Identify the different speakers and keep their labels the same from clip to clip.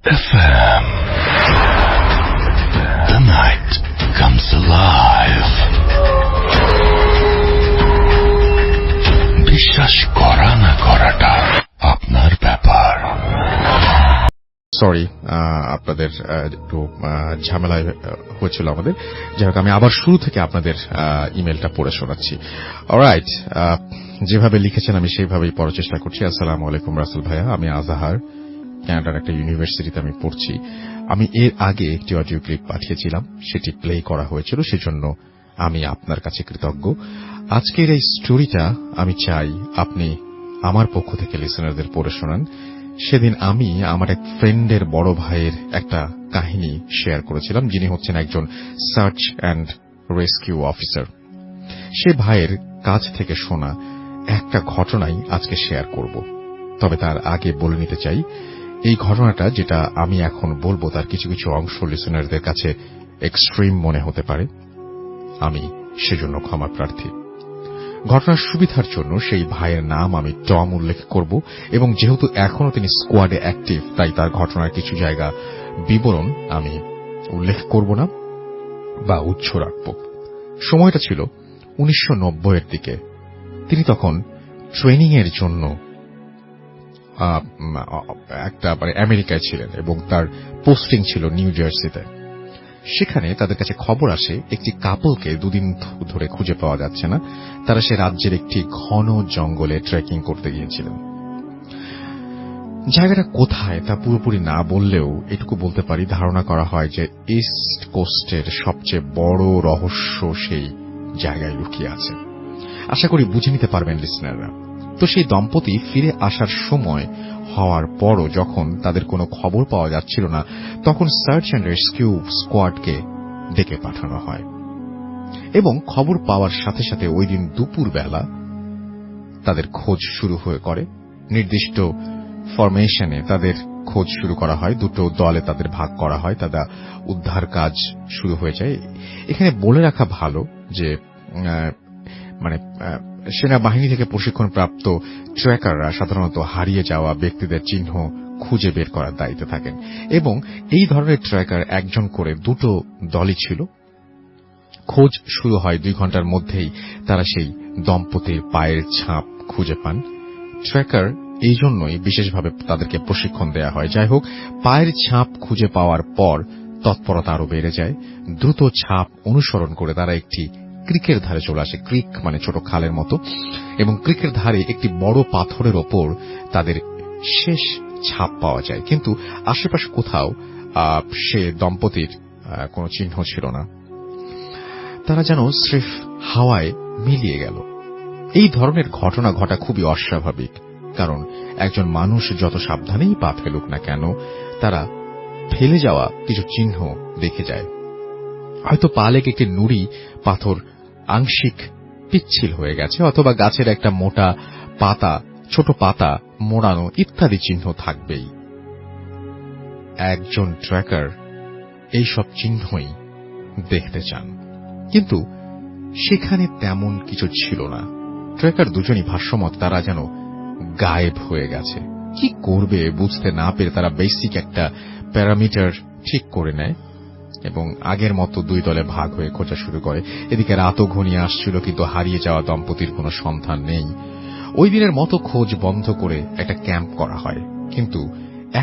Speaker 1: FM. The night comes alive. বিশ্বাস করা না করাটা আপনার ব্যাপার।
Speaker 2: সরি, আপনাদের একটু ঝামেলায় হয়েছিল আমাদের। যাই হোক, আমি আবার শুরু থেকে আপনাদের ইমেলটা পড়ে শোনাচ্ছি। অলরাইট, যেভাবে লিখেছেন আমি সেইভাবেই পড়ার চেষ্টা করছি। আসসালামু আলাইকুম রাসেল ভাইয়া, আমি আজাহার, কানাডার একটা ইউনিভার্সিটিতে আমি পড়ছি। আমি এর আগে একটি অডিও ক্লিপ পাঠিয়েছিলাম, সেটি প্লে করা হয়েছিল, সেজন্য আমি আপনার কাছে কৃতজ্ঞ। আজকের এই স্টোরিটা আমি চাই আপনি আমার পক্ষ থেকে লিসেনারদের পড়ে শোনান। সেদিন আমি আমার এক ফ্রেন্ডের বড় ভাইয়ের একটা কাহিনী শেয়ার করেছিলাম, যিনি হচ্ছেন একজন সার্চ অ্যান্ড রেস্কিউ অফিসার। সে ভাইয়ের কাছ থেকে শোনা একটা ঘটনাই আজকে শেয়ার করব। তবে তার আগে বলে নিতে চাই, এই ঘটনাটা যেটা আমি এখন বলবো তার কিছু কিছু অংশ লিসেনারদের কাছে এক্সট্রিম মনে হতে পারে। আমি সেজন্য ক্ষমা প্রার্থী। ঘটনার সুবিধার জন্য সেই ভাইয়ের নাম আমি টম উল্লেখ করব, এবং যেহেতু এখনো তিনি স্কোয়াডে অ্যাক্টিভ, তাই তার ঘটনার কিছু জায়গা বিবরণ আমি উল্লেখ করব না বা উচ্চ রাখব। সময়টা ছিল 1990-এর দিকে। তিনি তখন ট্রেনিং এর জন্য একটা আমেরিকায় ছিলেন এবং তার পোস্টিং ছিল নিউ জার্সিতে। সেখানে তাদের কাছে খবর আসে একটি কাপলকে দুদিন ধরে খুঁজে পাওয়া যাচ্ছে না। তারা সে রাজ্যের একটি ঘন জঙ্গলে ট্রেকিং করতে গিয়েছিলেন। জায়গাটা কোথায় তা পুরোপুরি না বললেও এটুকু বলতে পারি, ধারণা করা হয় যে ইস্ট কোস্টের সবচেয়ে বড় রহস্য সেই জায়গায় লুকিয়ে আছে। আশা করি বুঝে নিতে পারবেন লিসনাররা। তো সেই দম্পতি ফিরে আসার সময় হওয়ার পরও যখন তাদের কোনো খবর পাওয়া যাচ্ছিল না, তখন সার্চ অ্যান্ড রেস্কিউ স্কোয়াডকে ডেকে পাঠানো হয় এবং খবর পাওয়ার সাথে সাথে ওই দিন দুপুর বেলা তাদের খোঁজ শুরু হয়ে করে। নির্দিষ্ট ফরমেশনে তাদের খোঁজ শুরু করা হয়, দুটো দলে তাদের ভাগ করা হয়, তাদের উদ্ধার কাজ শুরু হয়ে যায়। এখানে বলে রাখা ভালো যে সেনাবাহিনী থেকে প্রশিক্ষণপ্রাপ্ত ট্র্যাকাররা সাধারণত হারিয়ে যাওয়া ব্যক্তিদের চিহ্ন খুঁজে বের করার দায়িত্বে থাকেন, এবং এই ধরনের ট্র্যাকার একজন করে দুটো দলই ছিল। খোঁজ শুরু হয় 2 ঘন্টার মধ্যেই তারা সেই দম্পতির পায়ের ছাপ খুঁজে পান। ট্র্যাকার এই জন্যই বিশেষভাবে তাদেরকে প্রশিক্ষণ দেয়া হয়। যাই হোক, পায়ের ছাপ খুঁজে পাওয়ার পর তৎপরতা আরো বেড়ে যায়। দ্রুত ছাপ অনুসরণ করে তারা একটি ক্রিকের ধারে চলে আসে। ক্রিক মানে ছোট খালের মতো, এবং ক্রিকের ধারে একটি বড় পাথরের ওপর তাদের শেষ ছাপ পাওয়া যায়। কিন্তু আশেপাশে কোথাও সে দম্পতির কোনো চিহ্ন ছিল না। তারা যেন স্রেফ হাওয়ায় মিলিয়ে গেল। এই ধরনের ঘটনা ঘটা খুবই অস্বাভাবিক, কারণ একজন মানুষ যত সাবধানেই পা ফেলুক না কেন, তারা ফেলে যাওয়া কিছু চিহ্ন দেখে যায়। হয়তো পা লেগে একটি নুড়ি পাথর আংশিক পিচ্ছিল হয়ে গেছে, অথবা গাছের একটা মোটা পাতা, ছোট পাতা মোড়ানো ইত্যাদি চিহ্ন থাকবেই। একজন ট্র্যাকার এইসব চিহ্নই দেখতে চান, কিন্তু সেখানে তেমন কিছু ছিল না। ট্র্যাকার দুজনই ভাষ্যমত তারা যেন গায়েব হয়ে গেছে। কি করবে বুঝতে না পেরে তারা বেসিক একটা প্যারামিটার ঠিক করে নেয় এবং আগের মতো 2 দলে ভাগ হয়ে খোঁজা শুরু করে। এদিকে রাতও ঘনিয়ে আসছিল, কিন্তু হারিয়ে যাওয়া দম্পতির কোনো সন্ধান নেই। ওই দিনের মতো খোঁজ বন্ধ করে একটা ক্যাম্প করা হয়, কিন্তু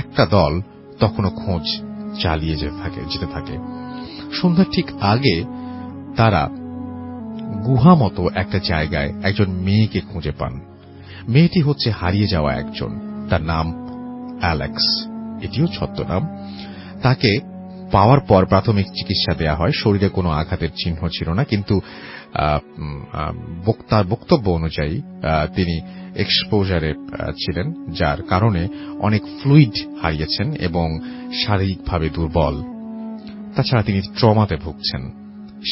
Speaker 2: একটা দল তখনও খোঁজ চালিয়ে যেতে থাকে। সন্ধ্যার ঠিক আগে তারা গুহা মতো একটা জায়গায় একজন মেয়েকে খুঁজে পান। মেয়েটি হচ্ছে হারিয়ে যাওয়া একজন, তার নাম অ্যালেক্স, এটিও ছদ্মনাম। তাকে পাওয়ার পর প্রাথমিক চিকিৎসা দেয়া হয়। শরীরে কোনো আঘাতের চিহ্ন ছিল না, কিন্তু তার বক্তব্য অনুযায়ী তিনি এক্সপোজারে ছিলেন, যার কারণে অনেক ফ্লুইড হারিয়েছেন এবং শারীরিকভাবে দুর্বল। তাছাড়া তিনি ট্রমাতে ভুগছেন।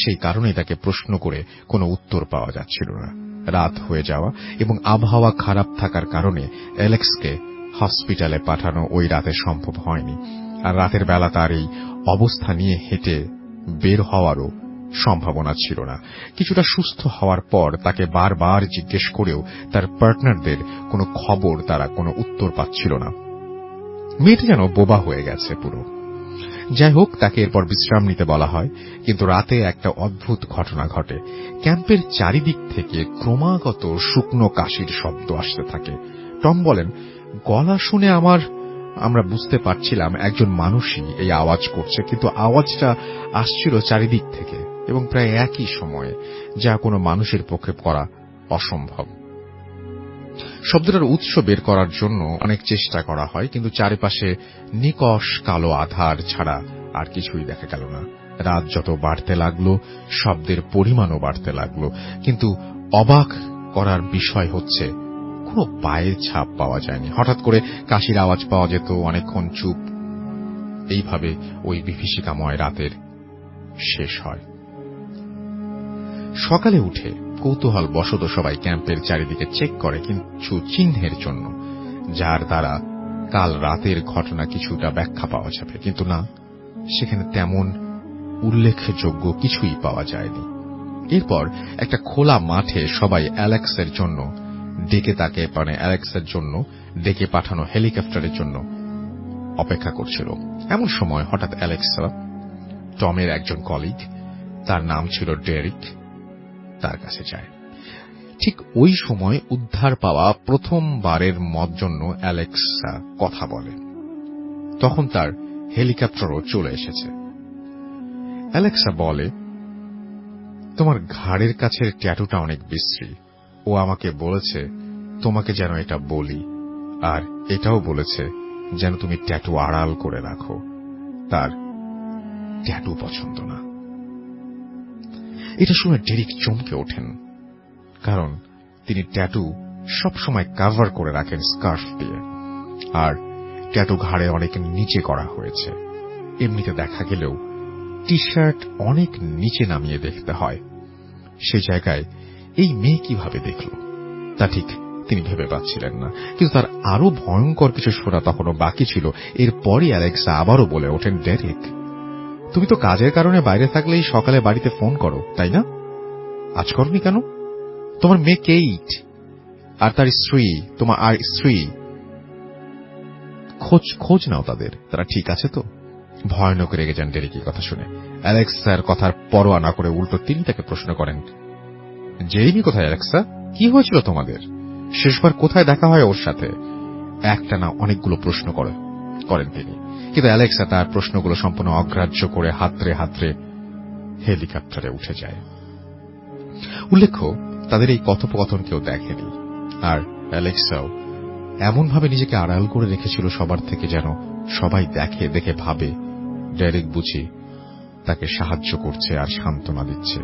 Speaker 2: সেই কারণেই তাকে প্রশ্ন করে কোনো উত্তর পাওয়া যাচ্ছিল না। রাত হয়ে যাওয়া এবং আবহাওয়া খারাপ থাকার কারণে অ্যালেক্সকে হসপিটালে পাঠানো ওই রাতে সম্ভব হয়নি। আর রাতের বেলা তার এই অবস্থা নিয়ে হেঁটে বের হওয়ারও সম্ভাবনা ছিল না। কিছুটা সুস্থ হওয়ার পর তাকে বারবার জিজ্ঞেস করেও তার পার্টনারদের কোনো খবর, তারা কোনো উত্তর পাচ্ছিল না। মেয়েটা যেন বোবা হয়ে গেছে পুরো। যাই হোক, তাকে এরপর বিশ্রাম নিতে বলা হয়, কিন্তু রাতে একটা অদ্ভুত ঘটনা ঘটে। ক্যাম্পের চারিদিক থেকে ক্রমাগত শুকনো কাশির শব্দ আসতে থাকে। টম বলেন, গলা শুনে আমরা বুঝতে পারছিলাম একজন মানুষই এই আওয়াজ করছে, কিন্তু আওয়াজটা আসছিল চারিদিক থেকে এবং প্রায় একই সময়ে, যা কোনো মানুষের পক্ষে করা অসম্ভব। শব্দটার উৎস বের করার জন্য অনেক চেষ্টা করা হয়, কিন্তু চারিপাশে নিকষ কালো আধার ছাড়া আর কিছুই দেখা গেল না। রাত যত বাড়তে লাগলো, শব্দের পরিমাণও বাড়তে লাগলো, কিন্তু অবাক করার বিষয় হচ্ছে কোনো পায়ের ছাপ পাওয়া যায়নি। হঠাৎ করে কাশির আওয়াজ পাওয়া যেত, অনেকক্ষণ চুপ। এইভাবে ওই বিভীষিকাময় রাতের শেষ হয়। সকালে উঠে কৌতূহল বশত সবাই ক্যাম্পের চারিদিকে চেক করে কিছু চিহ্নের জন্য, যার দ্বারা কাল রাতের ঘটনা কিছুটা ব্যাখ্যা পাওয়া যাবে, কিন্তু না, সেখানে তেমন উল্লেখযোগ্য কিছুই পাওয়া যায়নি। এরপর একটা খোলা মাঠে সবাই অ্যালেক্সের জন্য ডেকে পাঠানো হেলিকপ্টারের জন্য অপেক্ষা করছিল। এমন সময় হঠাৎ অ্যালেক্সা, টমের একজন কলিগ, তার নাম ছিল ডেরিক, তার কাছে যায়। ঠিক ওই সময় উদ্ধার পাওয়া প্রথমবারের জন্য অ্যালেক্সা কথা বলে। তখন তার হেলিকপ্টারও চলে এসেছে। অ্যালেক্সা বলে, তোমার ঘাড়ের কাছের ট্যাটুটা অনেক বিশ্রী। ও আমাকে বলেছে তোমাকে যেন এটা বলি, আর এটাও বলেছে যেন তুমি ট্যাটু আড়াল করে রাখো। তার ট্যাটু পছন্দ না। এটা শুনে ডেরিক চমকে ওঠেন, কারণ তিনি ট্যাটু সবসময় কভার করে রাখেন স্কার্ফ দিয়ে, আর ট্যাটু ঘাড়ে অনেক নিচে করা হয়েছে। এমনিতে দেখা গেলেও টি শার্ট অনেক নিচে নামিয়ে দেখতে হয়। সে জায়গায় এই মেয়ে কিভাবে দেখল তা ঠিক তিনি ভেবে পাচ্ছিলেন না, কিন্তু তার আরো ভয়ঙ্কর কিছু শোনা তখনও বাকি ছিল। এরপরই অ্যালেক্সা আবারও বলে ওঠেন, ডেরিক, তুমি তো কাজের কারণে বাইরে থাকলেই সকালে বাড়িতে ফোন করো, তাই না? আজ করনি কেন? তোমার মেয়ে কেইট আর তার স্ত্রী, তোমার আর স্ত্রী, খোঁজ নাও তাদের, তারা ঠিক আছে তো? ভয়ানক রেগে যান ডেরিক এই কথা শুনে। অ্যালেক্সার কথার পরোয়া না করে উল্টো তিনি তাকে প্রশ্ন করেন, জেরিমি কোথায় অ্যালেক্সা? কি হয়েছিল তোমাদের? শেষবার কোথায় দেখা হয় ওর সাথে? একটা না অনেকগুলো প্রশ্ন করেন তিনি, কিন্তু অ্যালেক্সা তার প্রশ্নগুলো সম্পূর্ণ অগ্রাহ্য করে হাতড়ে হাতড়ে হেলিকপ্টারে উঠে যায়। উল্লেখ্য, তাদের এই কথোপকথন কেউ দেখেনি, আর অ্যালেক্সাও এমনভাবে নিজেকে আড়াল করে রেখেছিল সবার থেকে, যেন সবাই দেখে ভাবে ডেরিক বুঝি তাকে সাহায্য করছে আর সান্ত্বনা দিচ্ছে।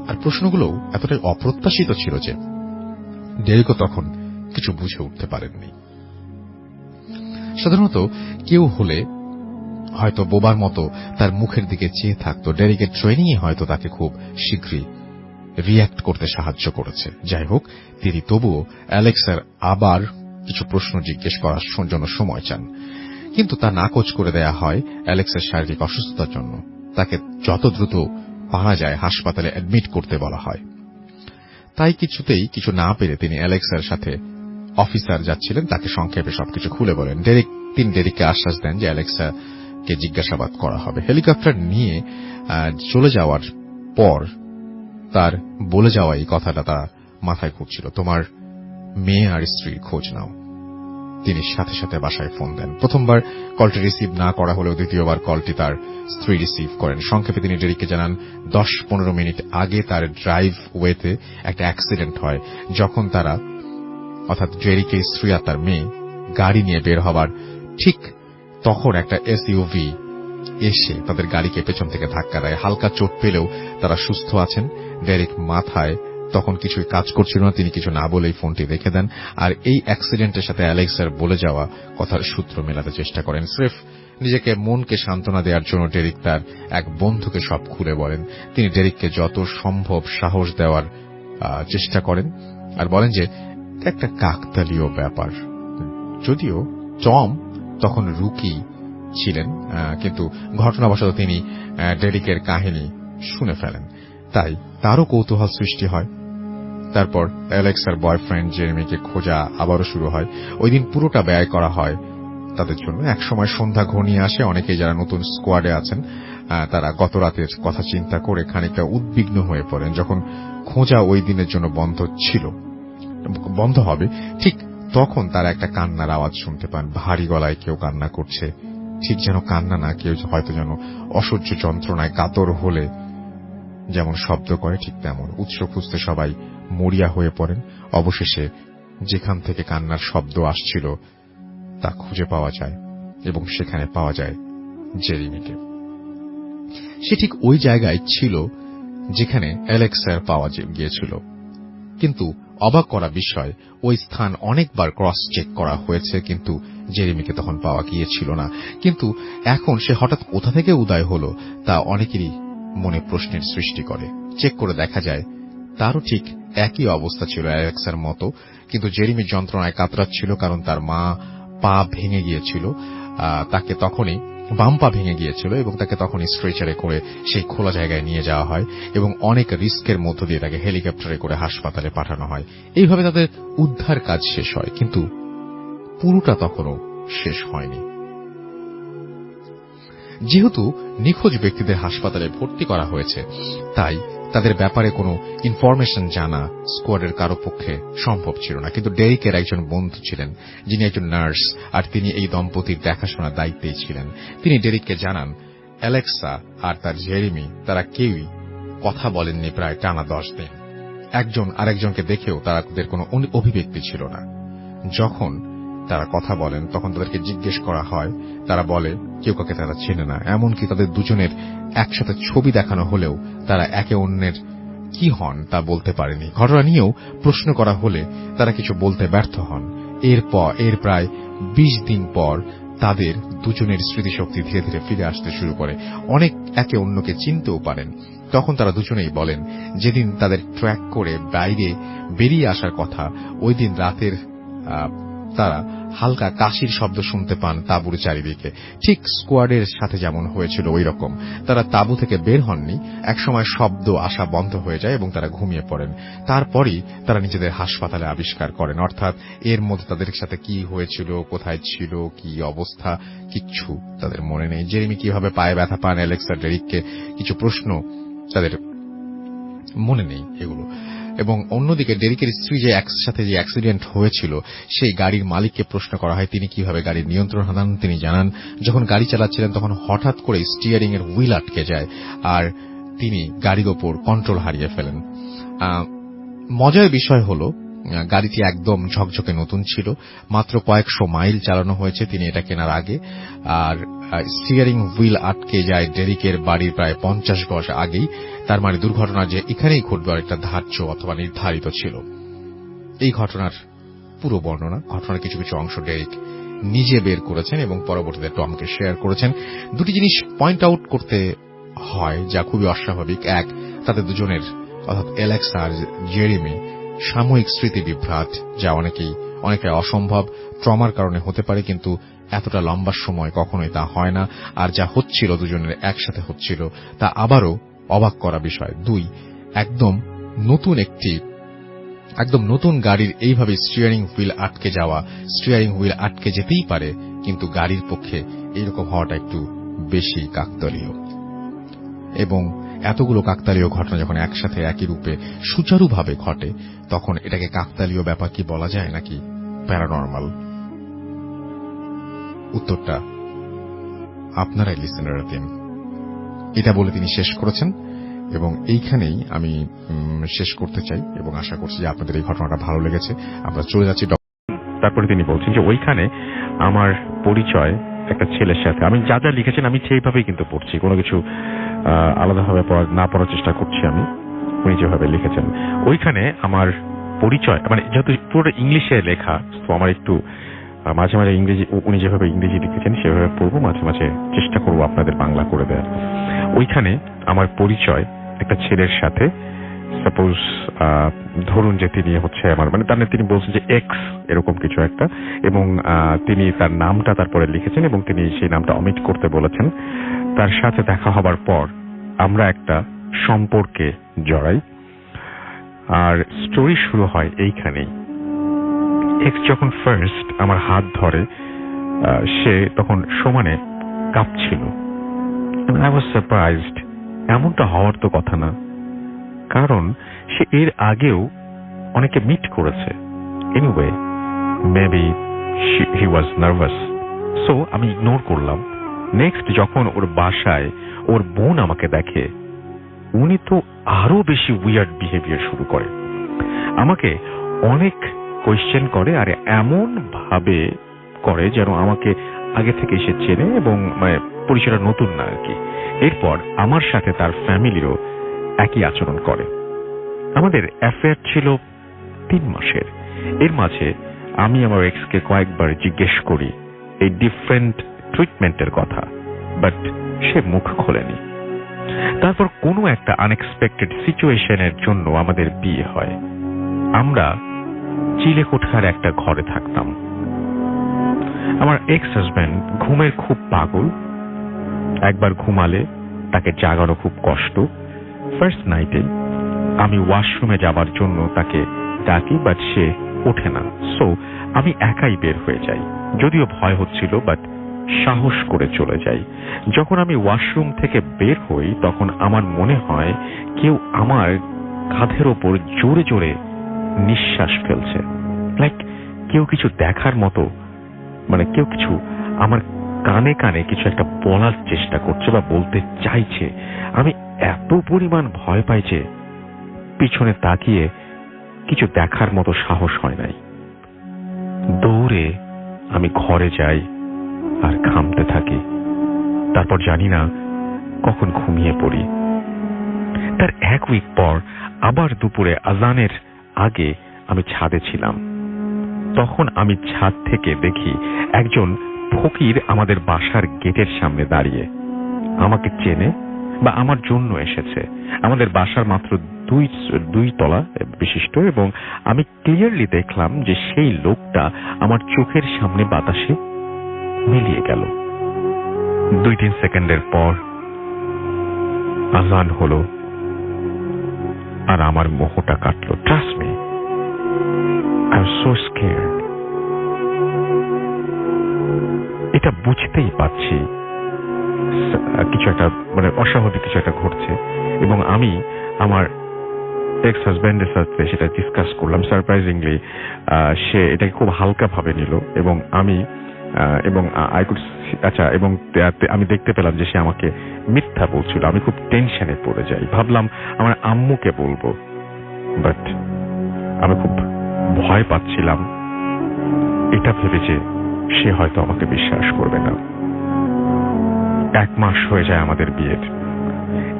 Speaker 2: আর প্রশ্নগুলো এতটাই অপ্রত্যাশিত ছিল যে ডেরিকও তখন কিছু বুঝে উঠতে পারেননি। সাধারণত কেউ হলে হয়তো বোবার মতো তার মুখের দিকে চেয়ে থাকত। ডেরিকের ট্রেনিংই হয়তো তাকে খুব শীঘ্রই রিয়্যাক্ট করতে সাহায্য করেছে। যাই হোক, তিনি তবুও অ্যালেক্সার আবার কিছু প্রশ্ন জিজ্ঞেস করার জন্য সময় চান, কিন্তু তা নাকচ করে দেয়া হয় অ্যালেক্সের শারীরিক অসুস্থতার জন্য। তাকে যত দ্রুত পারা যায় হাসপাতালে অ্যাডমিট করতে বলা হয়। তাই কিছু না পেরে তিনি অ্যালেক্সার সাথে অফিসার যাচ্ছিলেন, তাকে সংক্ষেপে সবকিছু খুলে বলেন। তিনি ডেরিককে আশ্বাস দেন যে অ্যালেক্সাকে জিজ্ঞাসাবাদ করা হবে। হেলিকপ্টার নিয়ে চলে যাওয়ার পর তার বলে যাওয়া এই কথাটা তার মাথায় ঘুরছিল, তোমার মেয়ে আর স্ত্রীর খোঁজ নাও। তিনি সাথে সাথে বাসায় ফোন দেন। প্রথমবার কলটি রিসিভ না করা হলেও দ্বিতীয়বার কলটি তার স্ত্রী রিসিভ করেন। সংক্ষেপে তিনি ডেরিককে জানান 10-15 মিনিট আগে তার ড্রাইভ ওয়েতে একটা অ্যাক্সিডেন্ট হয়। যখন তারা, অর্থাৎ ডেরিকের স্ত্রী আর তার মেয়ে, গাড়ি নিয়ে বের হবার ঠিক তখন একটা এসইউভি এসে তাদের গাড়িকে পেছন থেকে ধাক্কা দেয়। হালকা চোট পেলেও তারা সুস্থ আছেন। ডেরিক মাথায় তখন কিছুই কাজ করছিল না, তিনি কিছু না বলেই ফোনটি রেখে দেন। আর এই অ্যাক্সিডেন্টের সাথে অ্যালেক্সার বলে যাওয়া কথার সূত্র মেলাতে চেষ্টা করেন। স্রেফ নিজেকে মনকে সান্ত্বনা দেওয়ার জন্য ডেরিক তার এক বন্ধুকে সব খুলে বলেন। তিনি ডেরিককে যত সম্ভব সাহস দেওয়ার চেষ্টা করেন আর বলেন যে একটা কাকতালীয় ব্যাপার। যদিও টম তখন রুকি ছিলেন, কিন্তু ঘটনাবশত তিনি ডেরিকের কাহিনী শুনে ফেলেন, তাই তারও কৌতূহল সৃষ্টি হয়। তারপর অ্যালেক্সার বয়ফ্রেন্ড জেরেমিকে খোঁজা আবারও শুরু হয়। ওই দিন পুরোটা ব্যয় করা হয় তাদের জন্য। একসময় সন্ধ্যা ঘনিয়ে আসে। অনেকেই যারা নতুন স্কোয়াডে আছেন তারা গত রাতের কথা চিন্তা করে খানিকটা উদ্বিগ্ন হয়ে পড়েন। যখন খোঁজা ওই দিনের জন্য বন্ধ হবে, ঠিক তখন তারা একটা কান্নার আওয়াজ শুনতে পান। ভারী গলায় কেউ কান্না করছে, ঠিক যেন কান্না না, কেউ হয়তো যেন অসহ্য যন্ত্রণায় কাতর হলে যেমন শব্দ করে ঠিক তেমন। উৎস খুঁজতে সবাই মরিয়া হয়ে পড়েন। অবশেষে যেখান থেকে কান্নার শব্দ আসছিল তা খুঁজে পাওয়া যায় এবং সেখানে পাওয়া যায় জেরেমিকে। সে ঠিক ওই জায়গায় ছিল যেখানে অ্যালেক্সার পাওয়া গিয়েছিল। কিন্তু অবাক করা বিষয়, ওই স্থান অনেকবার ক্রস চেক করা হয়েছে, কিন্তু জেরেমিকে তখন পাওয়া গিয়েছিল না। কিন্তু এখন সে হঠাৎ কোথা থেকে উদয় হল তা অনেকেরই মনে প্রশ্নের সৃষ্টি করে। চেক করে দেখা যায় তারও ঠিক একই অবস্থা ছিল অ্যালেক্সার মতো, কিন্তু জেরেমি যন্ত্রণায় কাতরাচ্ছিল কারণ তার পা ভেঙে গিয়েছিল। তাকে তখনই বাম পা ভেঙে গিয়েছিল এবং তাকে তখনই স্ট্রেচারে করে সেই খোলা জায়গায় নিয়ে যাওয়া হয় এবং অনেক রিস্কের মধ্য দিয়ে তাকে হেলিকপ্টারে করে হাসপাতালে পাঠানো হয়। এইভাবে তাদের উদ্ধার কাজ শেষ হয়, কিন্তু পুরোটা তখনও শেষ হয়নি। যেহেতু নিখোঁজ ব্যক্তিদের হাসপাতালে ভর্তি করা হয়েছে, তাই তাদের ব্যাপারে কোনো ইনফরমেশন জানা স্কোয়াডের কারো পক্ষে সম্ভব ছিল না। কিন্তু ডেরিকের একজন বন্ধু ছিলেন, যিনি একজন নার্স, আর তিনি এই দম্পতির দেখাশোনার দায়িত্বেই ছিলেন। তিনি ডেরিককে জানান অ্যালেক্সা আর তার জেরেমি তারা কেউই কথা বলেননি প্রায় টানা 10 দিন। একজন আরেকজনকে দেখেও তাদের কোনো অভিব্যক্তি ছিল না। যখন তারা কথা বলেন তখন তাদেরকে জিজ্ঞেস করা হয়, তারা বলে কেউ কাকে তারা চেনে না। এমনকি তাদের দুজনের একসাথে ছবি দেখানো হলেও তারা একে অন্যের কি হন তা বলতে পারেনি। ঘটনা নিয়েও প্রশ্ন করা হলে তারা কিছু বলতে ব্যর্থ হন। এর প্রায় 20 দিন পর তাদের দুজনের স্মৃতিশক্তি ধীরে ধীরে ফিরে আসতে শুরু করে। অনেক একে অন্যকে চিনতেও পারেন। তখন তারা দুজনেই বলেন যেদিন তাদের ট্র্যাক করে বাইরে বেরিয়ে আসার কথা, ওই দিন রাতের তারা হালকা কাশির শব্দ শুনতে পান তাঁবুর চারিদিকে। ঠিক স্কোয়াডের সাথে যেমন হয়েছিল ওই রকম। তারা তাঁবু থেকে বের হননি। একসময় শব্দ আসা বন্ধ হয়ে যায় এবং তারা ঘুমিয়ে পড়েন। তারপরই তারা নিজেদের হাসপাতালে আবিষ্কার করেন। অর্থাৎ এর মধ্যে তাদের সাথে কি হয়েছিল, কোথায় ছিল, কি অবস্থা, কিচ্ছু তাদের মনে নেই। জেরেমি কিভাবে পায়ে ব্যথা পান, অ্যালেক্সা ডেরিককে কিছু প্রশ্ন তাদের মনে নেই এগুলো। এবং অন্যদিকে ডেরিকের স্ত্রী যে একসাথে যে অ্যাক্সিডেন্ট হয়েছিল সেই গাড়ির মালিককে প্রশ্ন করা হয় তিনি কিভাবে গাড়ির নিয়ন্ত্রণ হারান। তিনি জানান যখন গাড়ি চালাচ্ছিলেন তখন হঠাৎ করে স্টিয়ারিং এর হুইল আটকে যায় আর তিনি গাড়ির ওপর কন্ট্রোল হারিয়ে ফেলেন। মজার বিষয় হল গাড়িটি একদম ঝকঝকে নতুন ছিল, মাত্র কয়েকশো মাইল চালানো হয়েছে তিনি এটা কেনার আগে। আর স্টিয়ারিং হুইল আটকে যায় ডেরিকের বাড়ির প্রায় 50 গজ আগেই। তার মানে দুর্ঘটনা যে এখানেই ঘটবে একটা ধার্য অথবা নির্ধারিত ছিল। এই ঘটনার পুরো বর্ণনা, ঘটনার কিছু কিছু অংশ ডেরিক নিজে বের করেছেন এবং পরবর্তীতে টমকে শেয়ার করেছেন। দুটি জিনিস পয়েন্ট আউট করতে হয় যা খুবই অস্বাভাবিক। এক, তাদের দুজনের অর্থাৎ অ্যালেক্সা আর জেরেমি সাময়িক স্মৃতি বিভ্রাট, যা অনেকটা অসম্ভব। ট্রমার কারণে হতে পারে, কিন্তু এতটা লম্বা সময় কখনোই তা হয় না। আর যা হচ্ছিল দুজনের একসাথে হচ্ছিল তা আবারও অবাক করা বিষয়। দুই, একদম নতুন গাড়ির এইভাবে স্টিয়ারিং হুইল আটকে যাওয়া, স্টিয়ারিং হুইল আটকে যেতেই পারে, কিন্তু গাড়ির পক্ষে এইরকম হওয়াটা একটু বেশি কাকতালীয়। এবং এতগুলো কাকতালীয় ঘটনা যখন একসাথে একই রূপে সুচারুভাবে ঘটে তখন এটাকে কাকতালীয় ব্যাপার কি বলা যায় নাকি প্যারানরমাল? উত্তরটা আপনারাই লিসেনাররা দিন। এটা বলে তিনি শেষ করেছেন এবং এইখানেই আমি শেষ করতে চাই এবং আশা করছি যে আপনাদের এই ঘটনাটা ভালো লেগেছে। আমরা চলে যাচ্ছি। তারপরে তিনি বলছেন যে ওইখানে আমার পরিচয় একটা ছেলের সাথে। আমি যা যা লিখেছেন আমি সেইভাবেই কিন্তু পড়ছি, কোনো কিছু আলাদাভাবে না পড়ার চেষ্টা করছি আমি। উনি যেভাবে লিখেছেন ওইখানে আমার পরিচয়, মানে যেহেতু পুরো ইংলিশে লেখা তো আমার একটু মাঝে মাঝে ইংরেজি, উনি যেভাবে ইংরেজি লিখেছেন সেভাবে পড়বো, মাঝে মাঝে চেষ্টা করবো আপনাদের বাংলা করে দেওয়ার। ওইখানে আমার পরিচয় একটা ছেলের সাথে। সাপোজ ধরুন যে তিনি হচ্ছে আমার, মানে তিনি বলছেন যে এক্স এরকম কিছু একটা, এবং তিনি তার নামটা তারপরে লিখেছেন এবং তিনি সেই নামটা অমিট করতে বলেছেন। তার সাথে দেখা হবার পর আমরা একটা সম্পর্কে জড়াই।
Speaker 3: আর স্টোরি শুরু হয় এইখানেই। এক্স যখন ফার্স্ট আমার হাত ধরে সে তখন সমানে কাঁপছিল। I was surprised. এমনটা হওয়ার তো কথা না, কারণ সে এর আগেও অনেকে মিট করেছে। Anyway maybe he was nervous, so আমি ইগনোর করলাম। নেক্সট যখন ওর বাসায় ওর বোন আমাকে দেখে, উনি তো আরো বেশি উইয়ার্ড বিহেভিয়ার শুরু করে। আমাকে অনেক কোয়েশ্চেন করে, আর এমন ভাবে করে যেন আমাকে আগে থেকে সে চেনে এবং পরিচয়টা নতুন না আর কি। এরপর আমার সাথে তার ফ্যামিলিরও একই আচরণ করে। আমাদের অ্যাফেয়ার ছিল 3 মাসের। এর মাঝে আমি আমার এক্সকে কয়েকবার জিজ্ঞেস করি এই ডিফারেন্ট ট্রিটমেন্টের কথা, বাট সে মুখ খোলেনি। তারপর কোনো একটা আনএক্সপেক্টেড সিচুয়েশনের জন্য আমাদের বিয়ে হয়। আমরা চিলেকোঠার একটা ঘরে থাকতাম। আমার এক্স হাজব্যান্ড ঘুমের খুব পাগল। একবার ঘুমালে তাকে জাগানো খুব কষ্ট। ফার্স্ট নাইটে আমি ওয়াশরুমে যাবার জন্য তাকে ডাকি, বাট সে ওঠে না। সো আমি একাই বের হয়ে যাই, যদিও ভয় হচ্ছিল, বাট সাহস করে চলে যাই। যখন আমি ওয়াশরুম থেকে বের হই তখন আমার মনে হয় কেউ আমার কাঁধের ওপর জোরে জোরে নিঃশ্বাস ফেলছে, লাইক কেউ কিছু দেখার মতো, কেউ কিছু আমার কানে কানে কিছু একটা বলার চেষ্টা করছে বা বলতে চাইছে। আমি এত পরিমাণ ভয় পাই যে পিছনে তাকিয়ে কিছু দেখার মতো সাহস হয় নাই। দৌড়ে আমি ঘরে যাই আর ঘামতে থাকি। তারপর জানি না কখন ঘুমিয়ে পড়ি। তার 1 উইক পর আবার দুপুরে আজানের আগে আমি ছাদে ছিলাম। তখন আমি ছাদ থেকে দেখি একজন ফকির আমাদের বাসার গেটের সামনে দাঁড়িয়ে। আমাকে চেনে বা আমার জন্য এসেছে। আমাদের বাসার মাত্র 2 তলা বিশিষ্ট, এবং আমি ক্লিয়ারলি দেখলাম যে সেই লোকটা আমার চোখের সামনে বাতাসে মিলিয়ে গেল। 2-3 সেকেন্ডের পর আজান হলো আর আমার মোহটা কাটলো। Trust me, I am so scared. এটা বুঝতেই পারছি কিছু একটা অস্বাভাবিক কিছু একটা ঘটছে, এবং আমি আমার এক্স হাজব্যান্ডের সাথে সেটা ডিসকাস করলাম। সারপ্রাইজিংলি সে এটাকে খুব হালকা ভাবে নিল, এবং আমি আমি দেখতে পেলাম যে সে আমাকে মিথ্যা বলছিল। আমি খুব টেনশনে পড়ে যাই। ভাবলাম আমার আম্মুকে বলবো, বাট আমি খুব ভয় পাচ্ছিলাম এটা ভেবে যে সে হয়তো আমাকে বিশ্বাস করবে না। 1 মাস হয়ে যায় আমাদের বিয়ের।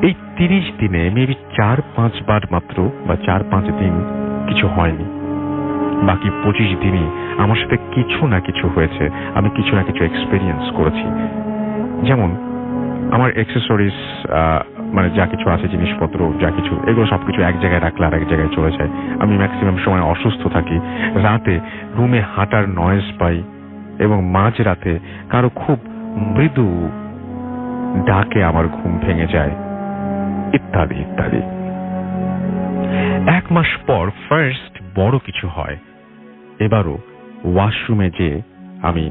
Speaker 3: এই 30 দিনে মেবি 4-5 বার মাত্র বা 4-5 দিন কিছু হয়নি। বাকি 25 দিনই আমার সাথে কিছু না কিছু হয়েছে। আমি কিছু না কিছু এক্সপেরিয়েন্স করেছি। যেমন আমার অ্যাক্সেসরিজ, যা কিছু আছে, জিনিসপত্র যা কিছু, এগুলো সবকিছু এক জায়গায় রাখলে আর এক জায়গায় চলে যায়। আমি ম্যাক্সিমাম সময় অসুস্থ থাকি। রাতে রুমে হাঁটার নয়েজ পাই, এবং মাঝরাতে কারো খুব মৃদু ডাকে আমার ঘুম ভেঙে যায়, ইত্যাদি ইত্যাদি। 1 মাস পর ফার্স্ট বড় কিছু হয়। এবারও ওয়াশরুমে যে আমি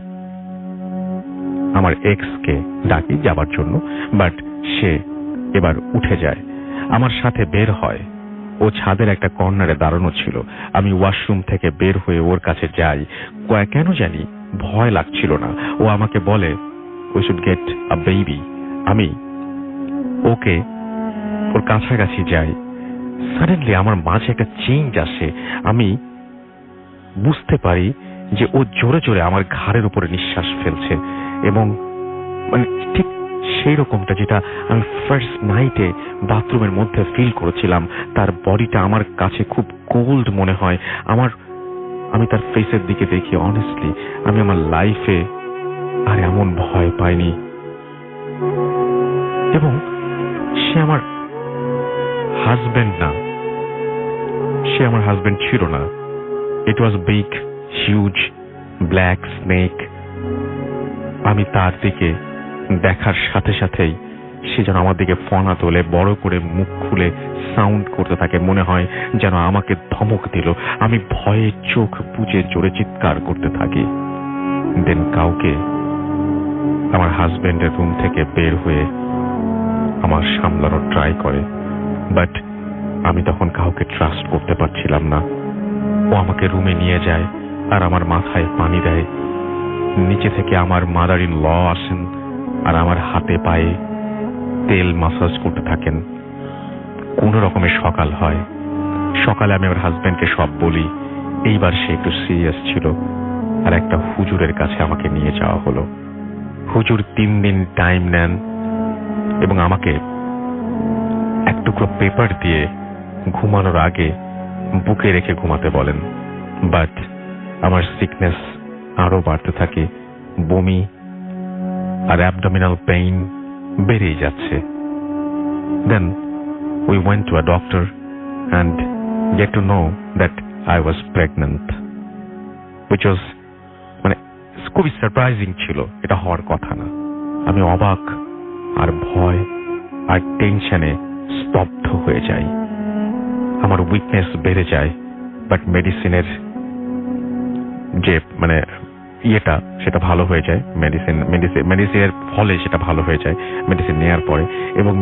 Speaker 3: আমার এক্সকে ডাকি যাবার জন্য, বাট সে এবার উঠে যায়, আমার সাথে বের হয়। ও ছাদের একটা কর্নারে দাঁড়ানো ছিল। আমি ওয়াশরুম থেকে বের হয়ে ওর কাছে যাই। কেন জানি ভয় লাগছিল না। ও আমাকে বলে we should get a baby. আমি ওকে ওর কাছাকাছি যাই। সাডেনলি আমার মাঝে একটা চেঞ্জ আসে। আমি বুঝতে পারি যে ও জোরে জোরে আমার ঘাড়ের উপরে নিঃশ্বাস ফেলছে, এবং ঠিক সেই রকমটা যেটা আমি ফার্স্ট নাইটে বাথরুমের মধ্যে ফিল করেছিলাম। তার বডিটা আমার কাছে খুব কোল্ড মনে হয়। আমি তার ফেসের দিকে দেখি, অনেস্টলি আমি আমার লাইফে আর এমন ভয় পাইনি। এবং সে আমার হাজবেন্ড না, সে আমার হাজবেন্ড ছিল না। ইট ওয়াজ বিগ, হিউজ, ব্ল্যাক স্নেক। আমি তার দিকে দেখার সাথে সাথেই সে যেন আমার দিকে ফনা তোলে, বড় করে মুখ খুলে সাউন্ড করতে থাকে, মনে হয় যেন আমাকে ধমক দিল। আমি ভয়ে চোখ বুজে জোরে চিৎকার করতে থাকি। দেন কাউকে আমার হাজবেন্ডের রুম থেকে বের হয়ে আমার সামলানোর ট্রাই করে, বাট আমি তখন কাউকে ট্রাস্ট করতে পারছিলাম না। ও আমাকে রুমে নিয়ে যায় আর আমার মাথায় পানি দেয়। নিচে থেকে আমার মাদার ইন ল আসেন আর আমার হাতে পায়ে তেল মাসাজ করতে থাকেন। কোন রকমের সকাল হয়। সকালে আমি আমার হাজবেন্ডকে সব বলি। এইবার সে একটু সিরিয়াস ছিল আর একটা হুজুরের কাছে আমাকে নিয়ে যাওয়া হলো। হুজুর 3 দিন টাইম নেন এবং আমাকে এক টুকরো পেপার দিয়ে ঘুমানোর আগে বুকে রেখে ঘুমাতে বলেন। বাট আমার সিকনেস আরো বাড়তে থাকে, বমি আর অ্যাবডোমিনাল পেইন বেড়েই যাচ্ছে। দেন we went to a doctor and get to know that I was pregnant, which was মানে খুবই সারপ্রাইজিং ছিল। এটা হওয়ার কথা না। আমি অবাক আর ভয় আর টেনশনে স্তব্ধ হয়ে যাই। আমার উইকনেস বেড়ে যায়, বাট মেডিসিনের যে মানে ইয়েটা সেটা ভালো হয়ে যায়। মেডিসিনের ফলে সেটা ভালো হয়ে যায় মেডিসিন নেওয়ার পরে। এবং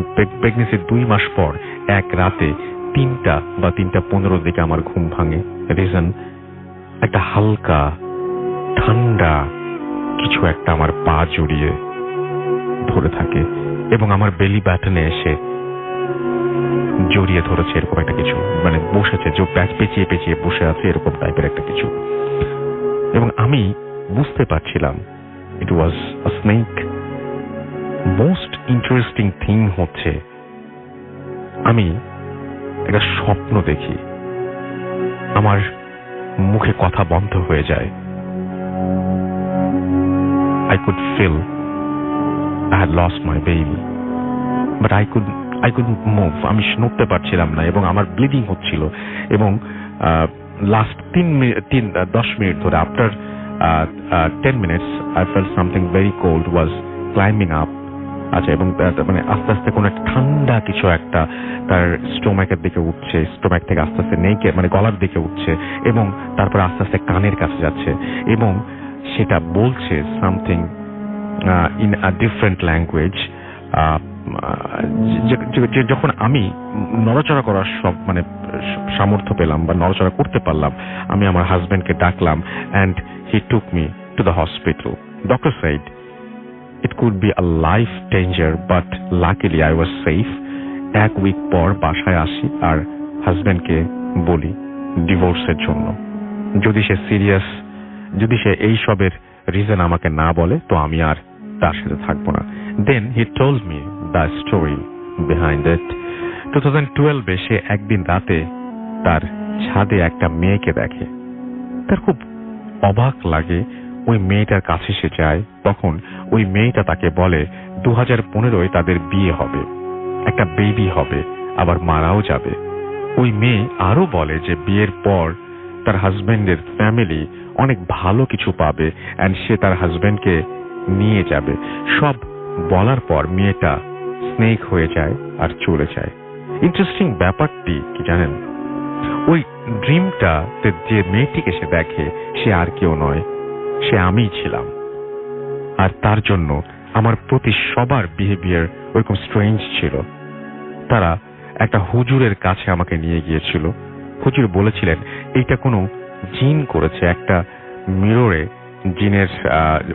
Speaker 3: প্রেগনেন্সির 2 মাস পর এক রাতে 3টা বা 3:15 দিকে আমার ঘুম ভাঙে। রিজন, একটা হালকা ঠান্ডা কিছু একটা আমার পা জড়িয়ে ধরে থাকে এবং আমার বেলি ব্যাটনে এসে জড়িয়ে ধরেছে এরকম একটা কিছু, মানে বসেছে, যে পেঁচিয়ে পেঁচিয়ে বসে আছে এরকম টাইপের একটা কিছু। এবং আমি বুঝতে পারছিলাম it was a snake. Most interesting thing হচ্ছে আমি একটা স্বপ্ন দেখি। আমার মুখে কথা বন্ধ হয়ে যায়। I could feel I had lost my baby, but I couldn't move. আমি নড়তে পারছিলাম না এবং আমার ব্লিডিং হচ্ছিল। এবং লাস্ট 10 মিনিট ধরে, after 10 minutes I felt something very cold was climbing up. আচ্ছা, এবং মানে আস্তে আস্তে কোনো ঠান্ডা কিছু একটা তার স্টোমাকের দিকে উঠছে, স্টোমাক থেকে আস্তে আস্তে নেকে মানে গলার দিকে উঠছে এবং তারপর আস্তে আস্তে কানের কাছে যাচ্ছে এবং সেটা বলছে something in a different language. যখন আমি নড়াচড়া করার সব মানে সামর্থ্য পেলাম বা নড়াচড়া করতে পারলাম, আমি আমার হাজবেন্ডকে ডাকলাম and he took me to the hospital. Doctor said it could be a life danger, but luckily I was safe. 1 week পর বাসায় আসি আর হাজবেন্ডকে বলি ডিভোর্সের জন্য। যদি সে সিরিয়াস, যদি সে এই সবের রিজন আমাকে না বলে তো আমি আর তার সাথে থাকবো না। Then he told me the story behind it. 2012 সে একদিন রাতে তার ছাদে একটা মেয়েকে দেখে। তার খুব অবাক লাগে। ওই মেয়েটার কাছে সে যায়। তখন ওই মেয়েটা তাকে বলে 2015 তাদের বিয়ে হবে, একটা বেবি হবে, আবার মারাও যাবে। ওই মেয়ে আরো বলে যে বিয়ের পর তার হাজবেন্ডের ফ্যামিলি অনেক ভালো কিছু পাবে এন্ড সে তার হাজবেন্ডকে নিয়ে যাবে। সব বলার পর মেয়েটা স্নেক হয়ে যায় আর চলে যায়। ইন্টারেস্টিং ব্যাপারটি কি জানেন, ওই ড্রিমটা যে মেয়েটিকে সে দেখে সে আর কেউ নয়, সে আমিই ছিলাম। আর তার জন্য আমার প্রতি সবার বিহেভিয়ার ওরকম স্ট্রেঞ্জ ছিল। তারা একটা হুজুরের কাছে আমাকে নিয়ে গিয়েছিল। হুজুর বলেছিলেন এইটা কোনো জিন করেছে। একটা মিররে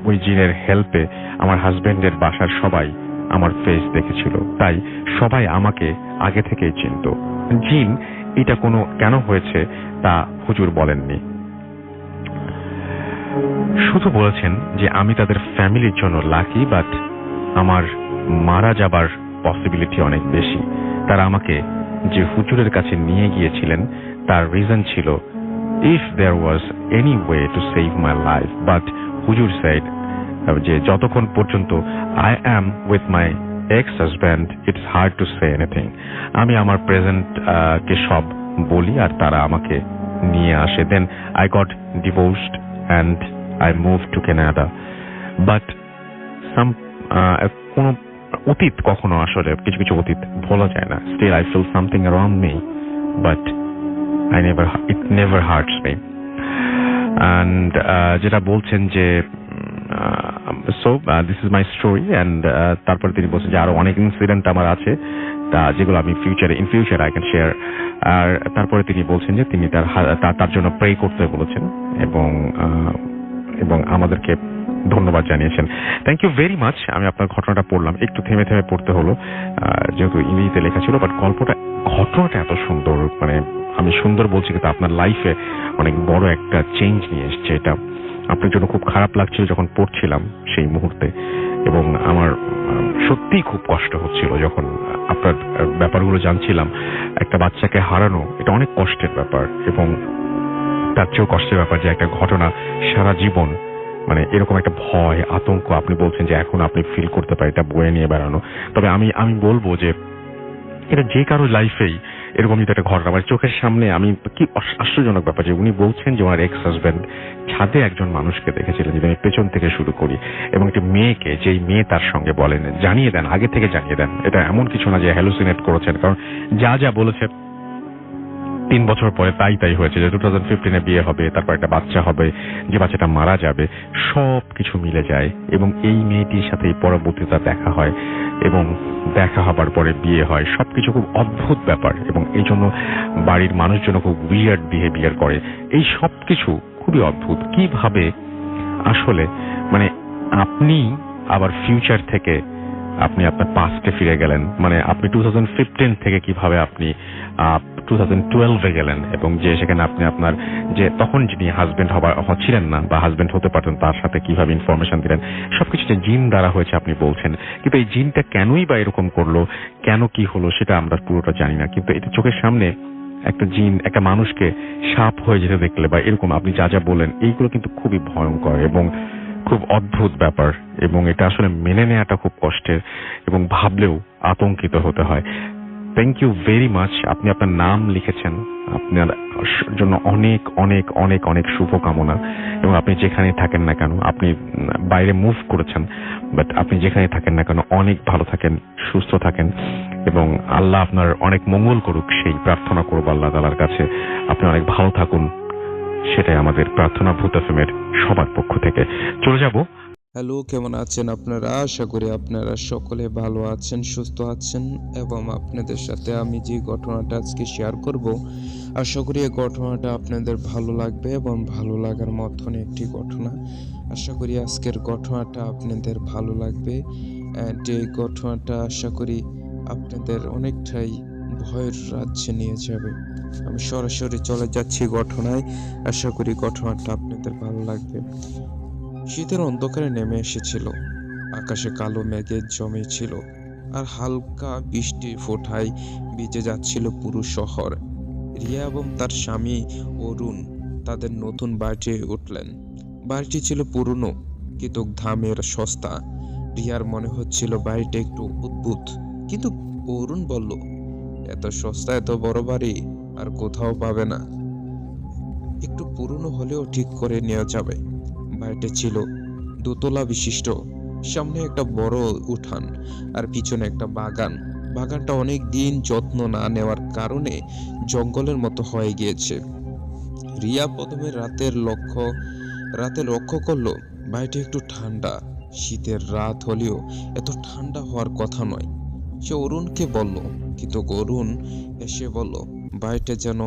Speaker 3: ওই জিনের হেল্পে আমার হাজবেন্ডের বাসার সবাই আমার ফেস দেখেছিল, তাই সবাই আমাকে আগে থেকেই চিনত। জিন এটা কোনো কেন হয়েছে তা হুজুর বলেননি, শুধু বলেছেন যে আমি তাদের ফ্যামিলির জন্য লাকি, বাট আমার মারা যাবার পসিবিলিটি অনেক বেশি। তারা আমাকে যে হুজুরের কাছে নিয়ে গিয়েছিলেন তার রিজন ছিল if there was any way to save my life, but হুজুর said যে যতক্ষণ পর্যন্ত I am with my ex-husband it's hard to say anything. আমি আমার প্রেজেন্ট কে সব বলি আর তারা আমাকে নিয়ে আসে। Then I got divorced and I moved to Canada, but কোনো অতীত কখনো আসলে কিছু কিছু অতীত ভোলা যায় না। Still I feel something around me, but it never hurts me. And যেটা বলছেন যে this is my story, and তারপরে তিনি বলছেন যে আরো অনেক ইনসিডেন্ট আমার আছে যেগুলো আমি in future I can share. আর তারপরে তিনি বলছেন যে তিনি তার জন্য প্রে করতে বলেছেন এবং আমাদেরকে ধন্যবাদ জানিয়েছেন। Thank you very much. আমি আপনার ঘটনাটা পড়লাম, একটু থেমে থেমে পড়তে হলো যেহেতু ইংরেজিতে লেখা ছিল, বাট ঘটনাটা এত সুন্দর, মানে আমি সুন্দর বলছি কিন্তু আপনার লাইফে অনেক বড় একটা চেঞ্জ নিয়ে এসছে। এটা আপনার জন্য খুব খারাপ লাগছিল যখন পড়ছিলাম সেই মুহূর্তে, এবং আমার সত্যিই খুব কষ্ট হচ্ছিল যখন আপনার ব্যাপারগুলো জানছিলাম। একটা বাচ্চাকে হারানো এটা অনেক কষ্টের ব্যাপার, এবং তার চেয়েও কষ্টের ব্যাপার যে একটা ঘটনা সারা জীবন, মানে এরকম একটা ভয় আতঙ্ক আপনি বলছেন যে এখন আপনি ফিল করতে পারেন এটা বয়ে নিয়ে বেড়ানো। তবে আমি বলবো যে এটা যে কারো লাইফেই এরকমই তো একটা ঘটনা, মানে চোখের সামনে। আমি কি আশ্চর্যজনক ব্যাপার যে উনি বলছেন যে ওনার এক্স হাজব্যান্ড ছাদে একজন মানুষকে দেখেছিলেন, যদি আমি পেছন থেকে শুরু করি, এবং একটি মেয়েকে, যেই মেয়ে তার সঙ্গে বলেন জানিয়ে দেন, আগে থেকে জানিয়ে দেন। এটা এমন কিছু না যে হ্যালুসিনেট করেছেন, কারণ যা যা বলেছে 3 বছর পরে তাই হয়েছে যে 2015-এ বিয়ে হবে, তারপর একটা বাচ্চা হবে, যে বাচ্চাটা মারা যাবে, সব কিছু মিলে যায়। এবং এই মেয়েটির সাথে পরবর্তীতে দেখা হয়, এবং দেখা হবার পরে বিয়ে হয়। সবকিছু খুব অদ্ভুত ব্যাপার, এবং এই জন্য বাড়ির মানুষজন খুব উইয়ার্ড বিহেভিয়ার করে। এই সব কিছু খুবই অদ্ভুত। কিভাবে আসলে, মানে আপনি আবার ফিউচার থেকে আপনি আপনার পাস্টে ফিরে গেলেন, মানে আপনি 2015 থেকে কিভাবে আপনি 2012-এ গেলেন, এবং যে সেখানে আপনি আপনার যে তখন যিনি হাজবেন্ড ছিলেন না বা হাজবেন্ড হতে পারতেন তার সাথে কিভাবে ইনফরমেশন দিলেন, সবকিছু যে জিন দ্বারা হয়েছে আপনি বলছেন। কিন্তু এই জিনটা কেনই বা এরকম করলো, কেন কি হলো সেটা আমরা পুরোটা জানি না। কিন্তু এটা চোখের সামনে একটা জিন একটা মানুষকে সাপ হয়ে যেতে দেখলে বা এরকম আপনি যা যা বলেন, এইগুলো কিন্তু খুবই ভয়ঙ্কর এবং খুব অদ্ভুত ব্যাপার, এবং এটা আসলে মেনে নেওয়াটা খুব কষ্টের, এবং ভাবলেও আতঙ্কিত হতে হয়। Thank you very much. আপনি আপনার নাম লিখেছেন, আপনার জন্য অনেক অনেক অনেক অনেক শুভকামনা। এবং আপনি যেখানে থাকেন না কেন, আপনি বাইরে মুভ করেছেন, বাট আপনি যেখানে থাকেন না কেন অনেক ভালো থাকেন, সুস্থ থাকেন, এবং আল্লাহ আপনার অনেক মঙ্গল করুক, সেই প্রার্থনা করব আল্লাহ তাআলার কাছে। আপনি অনেক ভালো থাকুন, সেটাই আমাদের প্রার্থনা ভূত এফএম-এর সবার পক্ষ থেকে। চলে যাব।
Speaker 4: হ্যালো, কেমন আছেন আপনারা? আশা করি আপনারা সকলে ভালো আছেন, সুস্থ আছেন, এবং আপনাদের সাথে আমি যে ঘটনাটা আজকে শেয়ার করব, আশা করি এই ঘটনাটা আপনাদের ভালো লাগবে এবং ভালো লাগার মতন একটি ঘটনা। আশা করি আজকের ঘটনাটা আপনাদের ভালো লাগবে, অ্যান্ড এই ঘটনাটা আশা করি আপনাদের অনেকটাই ভয়ের রাজ্যে নিয়ে যাবে। আমি সরাসরি চলে যাচ্ছি ঘটনায়। আশা করি ঘটনাটা আপনাদের ভালো লাগবে। শীতের অন্ধকারে নেমে এসেছিল, আকাশে কালো মেঘে জমেছিল, আর হালকা বৃষ্টির ফোঁটায় ভিজে যাচ্ছিল পুরো শহর। রিয়া এবং তার স্বামী অরুণ তাদের নতুন বাড়িতে উঠলেন। বাড়িটি ছিল পুরনো কিন্তু দামের সস্তা। রিয়ার মনে হচ্ছিল বাড়িটা একটু অদ্ভুত, কিন্তু অরুণ বলল, এত সস্তা এত বড় বাড়ি আর কোথাও পাবে না, একটু পুরনো হলেও ঠিক করে নেওয়া যাবে। বাড়িটা ছিল দোতলা বিশিষ্ট, সামনে একটা বড় উঠান আর পিছনে একটা বাগান। বাগানটা অনেক দিন যত্ন না নেওয়ার কারণে জঙ্গলের মতো হয়ে গিয়েছে। রিয়া প্রথমে রাতে লক্ষ্য করলো বাড়িটা একটু ঠান্ডা। শীতের রাত হলেও এত ঠান্ডা হওয়ার কথা নয়। সে অরুণকে বলল, কিন্তু অরুণ এসে বলল বাড়িটা যেন।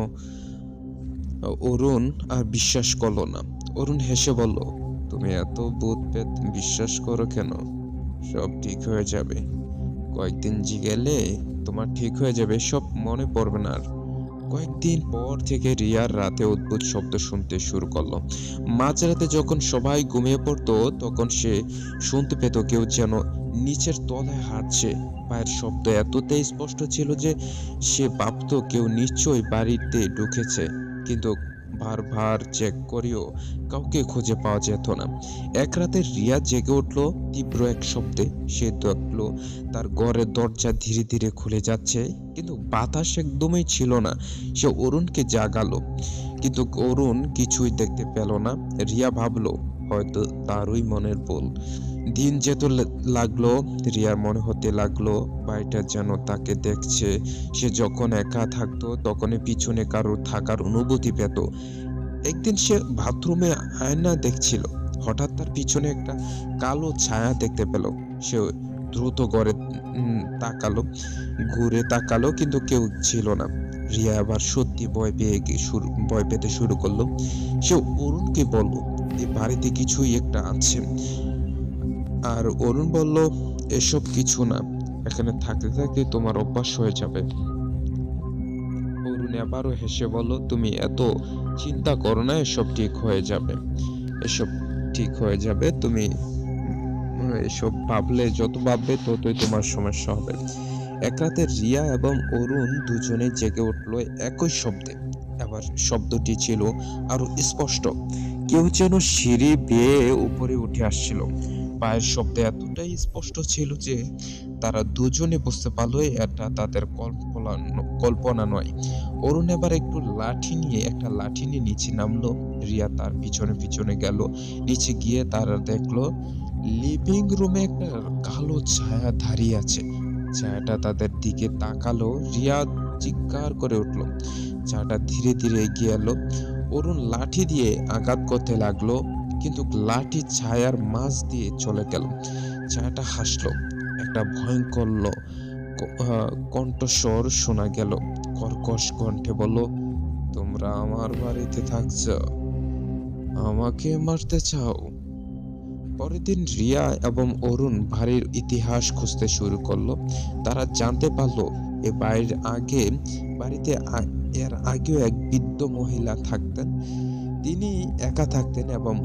Speaker 4: অরুণ আর বিশ্বাস করলো না। অরুণ হেসে বলল, তুমি এত ভূত পেত বিশ্বাস করো কেন? সব ঠিক হয়ে যাবে, কয়েকদিন গেলে তোমার ঠিক হয়ে যাবে, সব মনে পড়বে না আর। কয়েকদিন পর থেকে রিয়ার রাতে অদ্ভুত শব্দ শুনতে শুরু করলো। মাঝরাতে যখন সবাই ঘুমিয়ে পড়তো তখন সে শুনতে পেত কেউ যেন নিচের তলায় হাঁটছে। পায়ের শব্দ এতটাই স্পষ্ট ছিল যে সে ভাবতো কেউ নিশ্চয়ই বাড়িতে ঢুকেছে, কিন্তু বারবার চেক করেও কাউকে খুঁজে পাওয়া যেত না। এক রাতে রিয়া জেগে উঠল তীব্র এক শব্দে। সে দেখলো তার ঘরের দরজা ধীরে ধীরে খুলে যাচ্ছে, কিন্তু বাতাস একদমই ছিল না। সে অরুণকে জাগালো, কিন্তু অরুণ কিছুই দেখতে পেল না। রিয়া ভাবলো হয়তো তারই মনের ভুল। দিন যেতে লাগলো, রিয়ার মনে হতে লাগলো বাড়িটা যেন তাকে দেখছে। সে যখন একা থাকতো তখনই পিছনে কারো থাকার অনুভূতি পেত। একদিন সে বাথরুমে আয়না দেখছিল, হঠাৎ তার পিছনে একটা কালো ছায়া দেখতে পেল। সে দ্রুত ঘুরে তাকালো, কিন্তু কেউ ছিল না। রিয়া আবার সত্যি ভয় পেতে শুরু করলো। সে অরুণকে বলল, এই বাড়িতে কিছুই একটা আছে। আর অরুণ বলল, এসব কিছু না, এখানে থাকতে থাকতে তোমার অভ্যাস হয়ে যাবে। অরুণ আবারও হেসে বলল, তুমি এত চিন্তা করো না, এসব ঠিক হয়ে যাবে। এসব ঠিক হয়ে যাবে, তুমি এসব যত ভাববে ততই তোমার সমস্যা হবে। এক রাতে রিয়া এবং অরুণ দুজনে জেগে উঠলো একই শব্দে। আবার শব্দটি ছিল আরো স্পষ্ট। কেউ যেন সিঁড়ি বেয়ে উপরে উঠে আসছিল। পায়ের শব্দ এতটাই স্পষ্ট ছিল যে তারা দুজনে বুঝতে পারলো এটা তাদের কল্পনা নয়। অরুণ এবার একটা লাঠি নিয়ে নিচে নামলো। রিয়া তার পিছনে পিছনে গেল। নিচে গিয়ে তারা দেখলো লিভিং রুমে একটা কালো ছায়া দাঁড়িয়ে আছে। ছায়াটা তাদের দিকে তাকালো। রিয়া চিৎকার করে উঠল। ছায়াটা ধীরে ধীরে এগিয়ে এলো। অরুণ লাঠি দিয়ে আঘাত করতে লাগলো, কিন্তু লাঠি ছায়ার মাঝ দিয়ে চলে গেল। ছায়াটা হাসলো। একটা ভয়ঙ্কর কণ্ঠস্বর শোনা গেল। কর্কশ কণ্ঠে বলল, তোমরা আমার বাড়িতে থাকছো, আমাকে মারতে চাও? পরের দিন রিয়া এবং অরুণ বাড়ির ইতিহাস খুঁজতে শুরু করলো। তারা জানতে পারলো এ বাড়িতে এর আগেও এক বৃদ্ধ মহিলা থাকতেন। তিনি একা থাকতেন এবং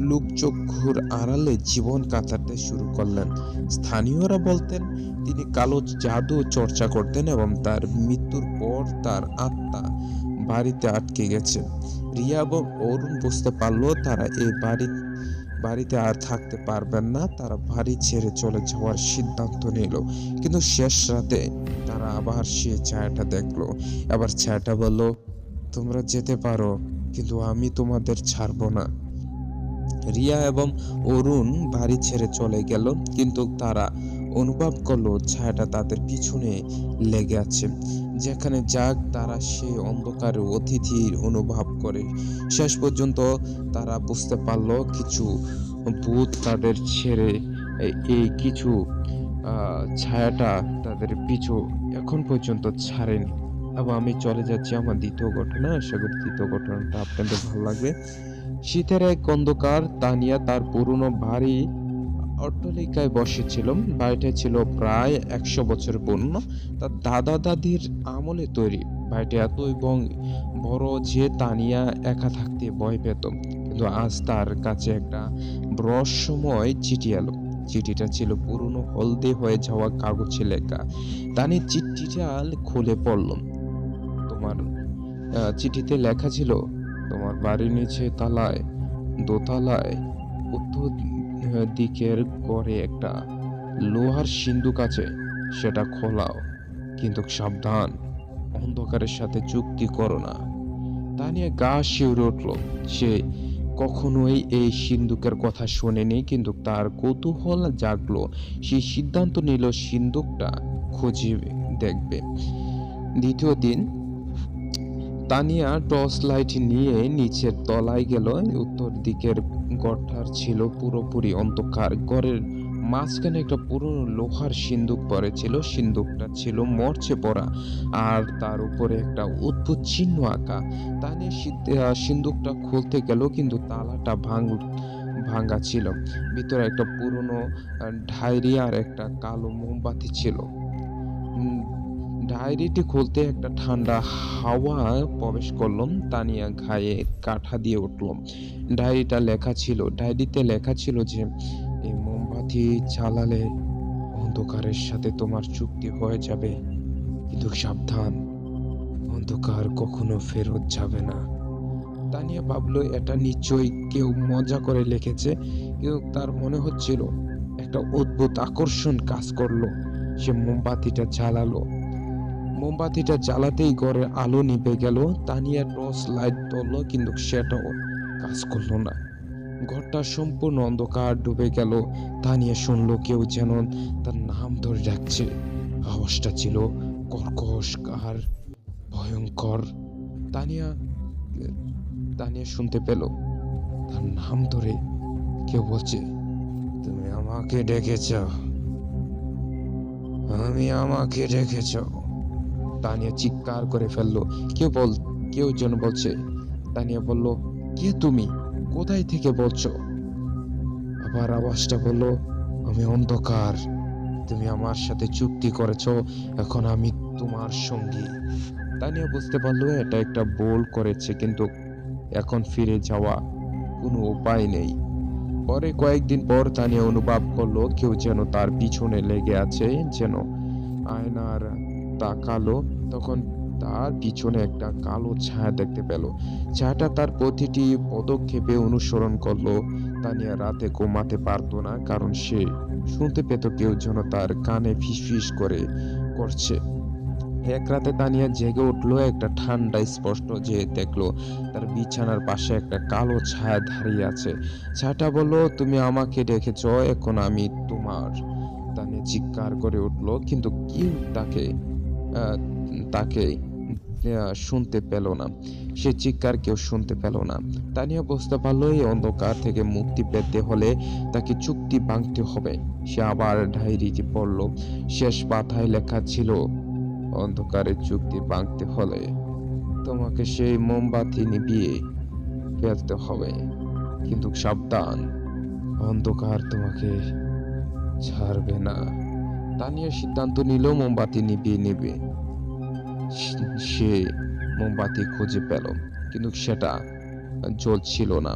Speaker 4: লোকচক্ষুর আড়ালে জীবন কাটাতে শুরু করলেন। স্থানীয়রা বলতেন তিনি কালো জাদু চর্চা করতেন এবং তার মৃত্যুর পর তার আত্মা বাড়িতে আটকে গেছে। রিয়া এবং অরুণ বুঝতে পারলো তারা এই বাড়িতে আর থাকতে পারবেন না। তারা বাড়ি ছেড়ে চলে যাওয়ার সিদ্ধান্ত নিল। কিন্তু শেষ রাতে তারা আবার সে ছায়াটা দেখলো। আবার ছায়াটা বলল, তোমরা যেতে পারো, কিন্তু আমি তোমাদের ছাড়বো না। রিয়া এবং অরুণ বাড়ি ছেড়ে চলে গেল, কিন্তু তারা অনুভব করলো ছায়াটা তাদের পিছনে লেগে আছে। যেখানে যাক তারা সেই অন্ধকারের অতিথির অনুভব করে। শেষ পর্যন্ত তারা বুঝতে পারলো কিছু ভূত তাদের ছেড়ে এই কিছু ছায়াটা তাদের পিছু এখন পর্যন্ত ছাড়েনি। এবং আমি চলে যাচ্ছি আমার দ্বিতীয় ঘটনা। আশা করি দ্বিতীয় ঘটনাটা আপনাদের ভালো লাগবে। শীতের এক অন্ধকার তানিয়া তার পুরনো ভারী অট্টালিকায় বসেছিল। বাড়িটা ছিল প্রায় 100 বছর পুরনো। তার দাদা দাদির আমলে তৈরি। বাড়িটা এতই বড় যে তানিয়া একা থাকতে ভয় পেত। কিন্তু আজ তার কাছে একটা রহস্যময় চিঠি এলো। চিঠিটা ছিল পুরনো হলদে হয়ে যাওয়া কাগজে লেখা। তানি চিঠিটা খুলে পড়ল। চিঠিতে লেখা ছিল, তোমার বাড়ির নিচে দোতলায় উত্তর দিকের ঘরে একটা লোহার সিন্দুক আছে, সেটা খোলাও, কিন্তু সাবধান, অন্ধকারের সাথে চুক্তি করো না। তা নিয়ে গা শিউরে উঠল। সে কখনোই এই সিন্দুকের কথা শোনেনি, কিন্তু তার কৌতূহল জাগলো। সে সিদ্ধান্ত নিল সিন্দুকটা খুঁজে দেখবে। দ্বিতীয় দিন তানিয়া টর্চ লাইট নিয়ে নিচের তলায় গেল। উত্তর দিকের ঘরটা ছিল পুরোপুরি অন্ধকার। ঘরের মাঝখানে একটা পুরনো লোহার সিন্দুক পড়েছিল। সিন্দুকটা ছিল মরচে পড়া, আর তার উপরে একটা অদ্ভুত চিহ্ন আঁকা। তানিয়া সিন্দুকটা খুলতে গেল, কিন্তু তালাটা ভাঙা ছিল। ভিতরে একটা পুরনো ডায়েরি আর একটা কালো মোমবাতি ছিল। ডায়েরিটি খুলতে একটা ঠান্ডা হাওয়া প্রবেশ করলো। তানিয়া ঘায়ে কাঁটা দিয়ে উঠল। ডায়েরিতে লেখা ছিল যে এই মোমবাতি জ্বালালে অন্ধকারের সাথে তোমার চুক্তি হয়ে যাবে, কিন্তু সাবধান, অন্ধকার কখনো ফেরত যাবে না। তানিয়া ভাবলো এটা নিশ্চয়ই কেউ মজা করে লিখেছে, কিন্তু তার মনে হচ্ছিল একটা অদ্ভুত আকর্ষণ কাজ করলো। সে মোমবাতিটা জ্বালাতেই ঘরের আলো নিভে গেল। তানিয়া টর্চ লাইট ধরলো, কিন্তু সেটাও কাজ করলো না। ঘরটা সম্পূর্ণ অন্ধকার ডুবে গেল। তানিয়া শুনলো কেউ যেন তার নাম ধরে ডাকছে। আওয়াজটা ছিল কর্কশ আর ভয়ঙ্কর। তানিয়া তানিয়া শুনতে পেল তার নাম ধরে কেউ বলছে, তুমি আমাকে ডেকেছ, আমাকে ডেকেছ। তানিয়া চিৎকার করে ফেললো। কেউ যেন বলছে। তানিয়া বলল, কে তুমি, কোথায় থেকে বলছো? আবার আওয়াজটা বলল, আমি অন্ধকার, তুমি আমার সাথে চুক্তি করেছো, এখন আমি তোমার সঙ্গী। তানিয়া বুঝতে পারলো এটা একটা ভুল করেছে, কিন্তু এখন ফিরে যাওয়া কোনো উপায় নেই। পরে কয়েকদিন পর তানিয়া অনুভব করলো কেউ যেন তার পিছনে লেগে আছে। যেন আয়নার তাকালো, তখন তার পিছনে একটা কালো ছায়া দেখতে পেল। ছায়াটা তার প্রতিটি পদক্ষেপে অনুসরণ করলো। তানিয়া রাতে ঘুমাতে পারতো না, কারণ সে শুনতে পেত কেউ যেন তার কানে ফিসফিস করছে। এক রাতে তানিয়া জেগে উঠলো, একটা ঠান্ডা স্পষ্ট যে দেখলো তার বিছানার পাশে একটা কালো ছায়া দাঁড়িয়ে আছে। ছায়াটা বলল, তুমি আমাকে ডেকেছ, এখন আমি তোমার। তানিয়া চিৎকার করে উঠলো, কিন্তু কেউ আহ, তাকে শুনতে পেল না। সে চিৎকার কেউ শুনতে পেল না। তানিয়া বুঝতে পারলো এই অন্ধকার থেকে মুক্তি পেতে হলে তাকে চুক্তি ভাঙতে হবে। সে আবার ডায়েরিতে পড়লো। শেষ পাতায় লেখা ছিল, অন্ধকারে চুক্তি ভাঙতে হলে তোমাকে সেই মোমবাতি নিভিয়ে ফেলতে হবে, কিন্তু সাবধান, অন্ধকার তোমাকে ছাড়বে না। তানিয়া সিদ্ধান্ত নিল মোমবাতি নিভিয়ে নেবে। সে মোমবাতি খুঁজে পেল, কিন্তু সেটা জ্বলছিল না।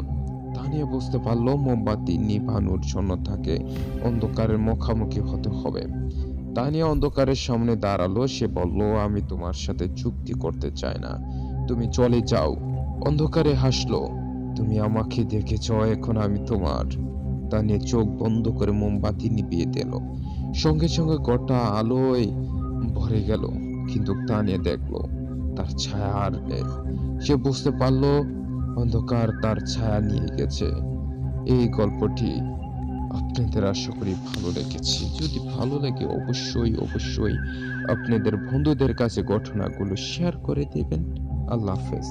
Speaker 4: তানিয়া বুঝতে পারলো মোমবাতি নিভানোর জন্য তাকে অন্ধকারের মুখোমুখি হতে হবে। তানিয়া অন্ধকারের সামনে দাঁড়ালো। সে বলল, আমি তোমার সাথে চুক্তি করতে চাই না, তুমি চলে যাও। অন্ধকারে হাসলো, তুমি আমাকে দেখেছ, এখন আমি তোমার। তানিয়া চোখ বন্ধ করে মোমবাতি নিভিয়ে দিল। সঙ্গে সঙ্গে ঘরটা আলোয় ভরে গেল, কিন্তু তানিয়া দেখলো তার ছায়া আর নেই। সে বুঝতে পারলো অন্ধকার তার ছায়া নিয়ে গেছে। এই গল্পটি আপনাদের আশা করি ভালো লেগেছে। যদি ভালো লাগে অবশ্যই আপনাদের বন্ধুদের কাছে ঘটনাগুলো শেয়ার করে দেবেন। আল্লাহ হাফেজ।